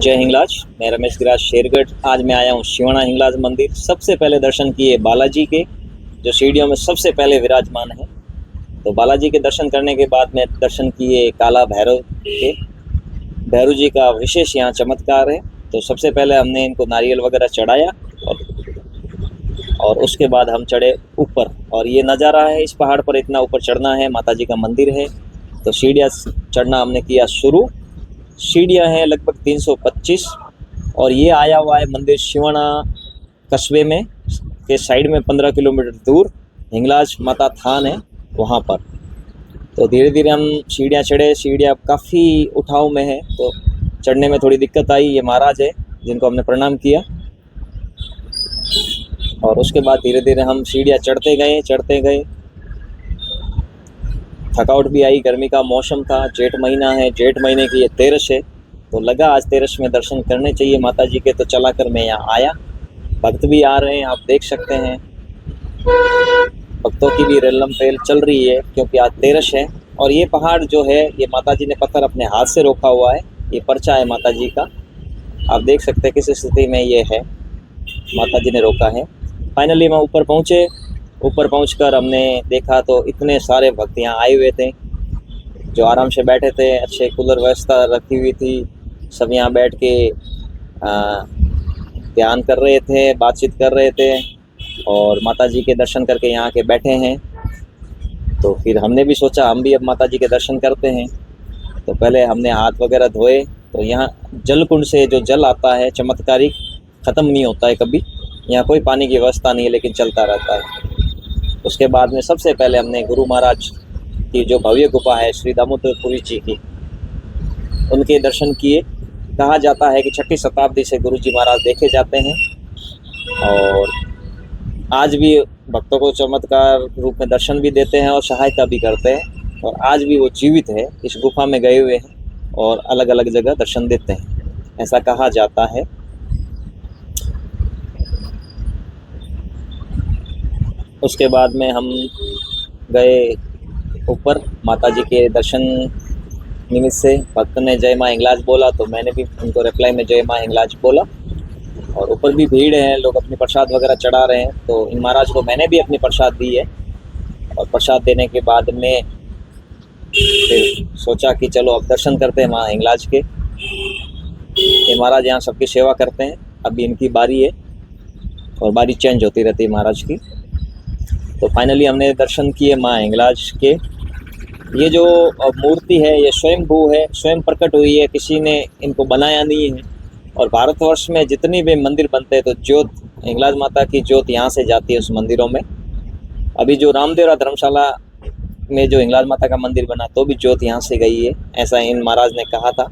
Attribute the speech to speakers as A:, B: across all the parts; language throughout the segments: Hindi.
A: जय हिंगलाज। मैं रमेश गिराज शेरगढ़। आज मैं आया हूँ शिवाना हिंगलाज मंदिर। सबसे पहले दर्शन किए बालाजी के, जो सीढ़ियों में सबसे पहले विराजमान है। तो बालाजी के दर्शन करने के बाद में दर्शन किए काला भैरव के। भैरव जी का विशेष यहाँ चमत्कार है। तो सबसे पहले हमने इनको नारियल वगैरह चढ़ाया और उसके बाद हम चढ़े ऊपर। और ये नज़ारा है, इस पहाड़ पर इतना ऊपर चढ़ना है, माता जी का मंदिर है। तो सीढ़ियाँ चढ़ना हमने किया शुरू। सीढ़ियाँ हैं लगभग 325 और ये आया हुआ है मंदिर शिवाना कस्बे में के साइड में 15 किलोमीटर दूर हिंगलाज माता थान है वहाँ पर। तो धीरे धीरे हम सीढ़ियाँ चढ़े। सीढ़ियाँ काफ़ी उठाव में है तो चढ़ने में थोड़ी दिक्कत आई। ये महाराज है जिनको हमने प्रणाम किया और उसके बाद धीरे धीरे हम सीढ़ियाँ चढ़ते गए। थकावट भी आई, गर्मी का मौसम था, जेठ महीना है, जेठ महीने की ये तेरस है। तो लगा आज तेरस में दर्शन करने चाहिए माता जी के, तो चला कर मैं यहाँ आया। भक्त भी आ रहे हैं, आप देख सकते हैं। भक्तों की भी रेलम पेल चल रही है क्योंकि आज तेरस है। और ये पहाड़ जो है ये माता जी ने पत्थर अपने हाथ से रोका हुआ है। ये पर्चा है माता जी का, आप देख सकते हैं किस स्थिति में ये है, माता जी ने रोका है। फाइनली हम ऊपर पहुँचे। ऊपर पहुंचकर हमने देखा तो इतने सारे भक्त यहाँ आए हुए थे जो आराम से बैठे थे। अच्छे कूलर व्यवस्था रखी हुई थी। सब यहाँ बैठ के ध्यान कर रहे थे, बातचीत कर रहे थे और माता जी के दर्शन करके यहाँ के बैठे हैं। तो फिर हमने भी सोचा हम भी अब माता जी के दर्शन करते हैं। तो पहले हमने हाथ वगैरह धोए। तो यहाँ जल कुंड से जो जल आता है चमत्कारिक, ख़त्म नहीं होता है कभी। यहाँ कोई पानी की व्यवस्था नहीं है लेकिन चलता रहता है। उसके बाद में सबसे पहले हमने गुरु महाराज की जो भव्य गुफा है श्री दामोदरपुरी जी की, उनके दर्शन किए। कहा जाता है कि 6ठी शताब्दी से गुरु जी महाराज देखे जाते हैं और आज भी भक्तों को चमत्कार रूप में दर्शन भी देते हैं और सहायता भी करते हैं। और आज भी वो जीवित है, इस गुफा में गए हुए हैं और अलग अलग जगह दर्शन देते हैं, ऐसा कहा जाता है। उसके बाद में हम गए ऊपर माता जी के दर्शन निमित्त से। भक्त ने जय माँ हिंगलाज बोला तो मैंने भी उनको रिप्लाई में जय माँ हिंगलाज बोला। और ऊपर भी भीड़ है, लोग अपनी प्रसाद वगैरह चढ़ा रहे हैं। तो इन महाराज को मैंने भी अपनी प्रसाद दी है और प्रसाद देने के बाद में फिर सोचा कि चलो अब दर्शन करते हैं माँ हिंगलाज के। ये महाराज यहाँ सबकी सेवा करते हैं। अभी इनकी बारी है और बारी चेंज होती रहती है महाराज की। तो फाइनली हमने दर्शन किए माँ हिंगलाज के। ये जो मूर्ति है ये स्वयंभू है, स्वयं प्रकट हुई है, किसी ने इनको बनाया नहीं है। और भारतवर्ष में जितनी भी मंदिर बनते हैं तो ज्योत हिंगलाज माता की ज्योत यहाँ से जाती है उस मंदिरों में। अभी जो रामदेवरा धर्मशाला में जो हिंगलाज माता का मंदिर बना तो भी ज्योत यहाँ से गई है, ऐसा इन महाराज ने कहा था।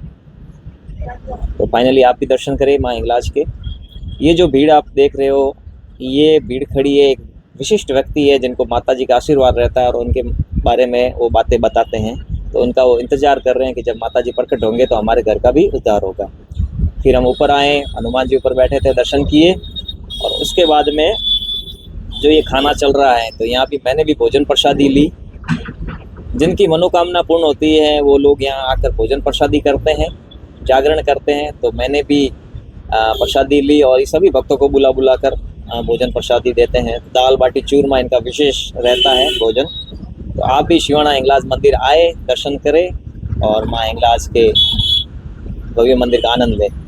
A: तो फाइनली आप भी दर्शन करें माँ हिंगलाज के। ये जो भीड़ आप देख रहे हो, ये भीड़ खड़ी है, एक विशिष्ट व्यक्ति है जिनको माता जी का आशीर्वाद रहता है और उनके बारे में वो बातें बताते हैं। तो उनका वो इंतज़ार कर रहे हैं कि जब माता जी प्रकट होंगे तो हमारे घर का भी उद्धार होगा। फिर हम ऊपर आए, हनुमान जी ऊपर बैठे थे, दर्शन किए। और उसके बाद में जो ये खाना चल रहा है तो यहाँ भी मैंने भी भोजन प्रसादी ली। जिनकी मनोकामना पूर्ण होती है वो लोग यहाँ आकर भोजन प्रसादी करते हैं, जागरण करते हैं। तो मैंने भी प्रसादी ली और ये सभी भक्तों को बुला बुला कर भोजन प्रसादी देते हैं। दाल बाटी चूरमा इनका विशेष रहता है भोजन। तो आप भी शिवाना हिंगलाज मंदिर आए, दर्शन करें और माँ हिंगलाज के भव्य मंदिर का आनंद लें।